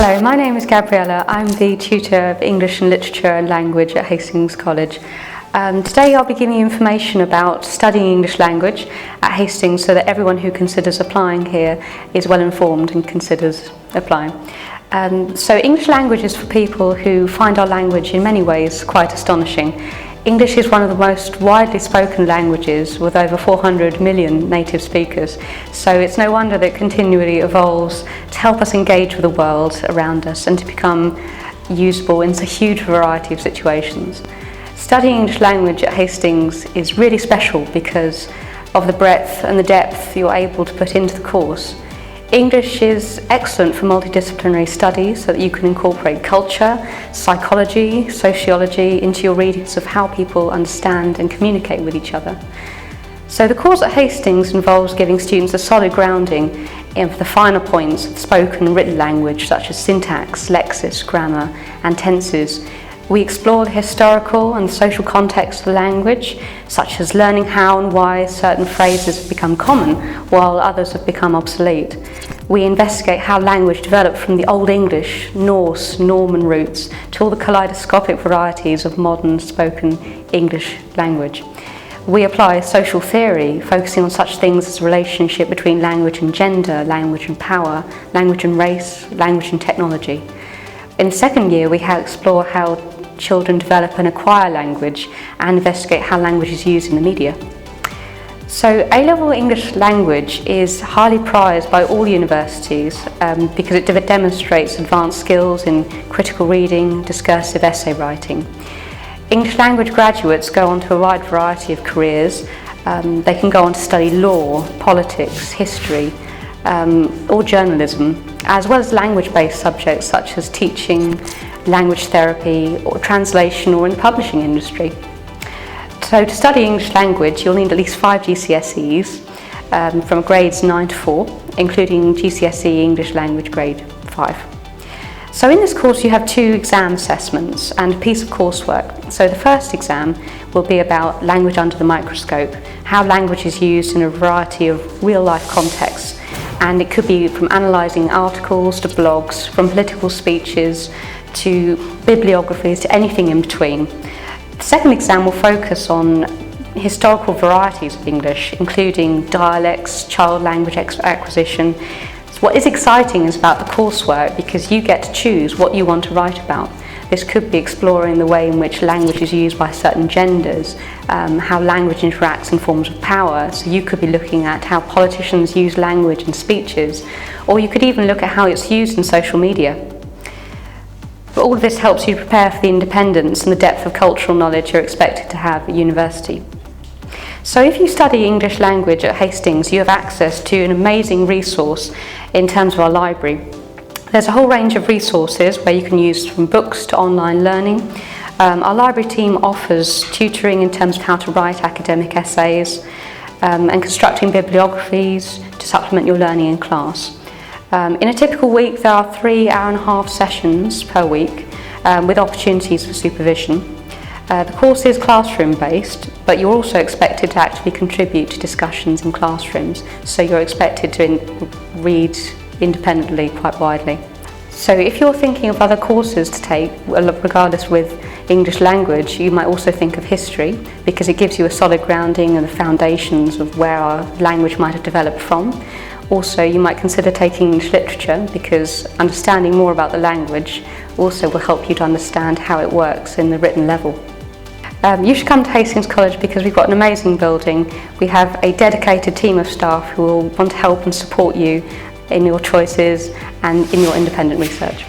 Hello, my name is Gabriella. I'm the tutor of English and Literature and Language at Hastings College. Today I'll be giving you information about studying English language at Hastings so that everyone who considers applying here is well informed and considers applying. So English language is for people who find our language in many ways quite astonishing. English is one of the most widely spoken languages with over 400 million native speakers, so it's no wonder that it continually evolves to help us engage with the world around us and to become usable in a huge variety of situations. Studying English language at Hastings is really special because of the breadth and the depth you're able to put into the course. English is excellent for multidisciplinary studies so that you can incorporate culture, psychology, sociology into your readings of how people understand and communicate with each other. So the course at Hastings involves giving students a solid grounding in the finer points of spoken and written language such as syntax, lexis, grammar and tenses. We explore the historical and social context of the language, such as learning how and why certain phrases have become common while others have become obsolete. We investigate how language developed from the Old English, Norse, Norman roots to all the kaleidoscopic varieties of modern spoken English language. We apply social theory, focusing on such things as the relationship between language and gender, language and power, language and race, language and technology. In the second year, we explore how children develop and acquire language and investigate how language is used in the media. So A-level English language is highly prized by all universities because it demonstrates advanced skills in critical reading, discursive essay writing. English language graduates go on to a wide variety of careers. They can go on to study law, politics, history, or journalism, as well as language-based subjects such as teaching, language therapy, or translation, or in the publishing industry. So to study English language, you'll need at least 5 GCSEs from grades 9 to 4, including GCSE English language grade 5. So in this course you have 2 exam assessments and a piece of coursework. So the first exam will be about language under the microscope, how language is used in a variety of real-life contexts. And it could be from analysing articles to blogs, from political speeches to bibliographies to anything in between. The second exam will focus on historical varieties of English, including dialects, child language acquisition. So what is exciting is about the coursework because you get to choose what you want to write about. This could be exploring the way in which language is used by certain genders, how language interacts in forms of power. So you could be looking at how politicians use language in speeches, or you could even look at how it's used in social media. But all of this helps you prepare for the independence and the depth of cultural knowledge you're expected to have at university. So if you study English language at Hastings, you have access to an amazing resource in terms of our library. There's a whole range of resources where you can use from books to online learning. Our library team offers tutoring in terms of how to write academic essays and constructing bibliographies to supplement your learning in class. In a typical week there are 3 hour-and-a-half sessions per week with opportunities for supervision. The course is classroom based, but you're also expected to actually contribute to discussions in classrooms, so you're expected to read independently quite widely. So if you're thinking of other courses to take, regardless with English language, you might also think of history because it gives you a solid grounding and the foundations of where our language might have developed from. Also, you might consider taking English literature because understanding more about the language also will help you to understand how it works in the written level. You should come to Hastings College because we've got an amazing building. We have a dedicated team of staff who will want to help and support you in your choices and in your independent research.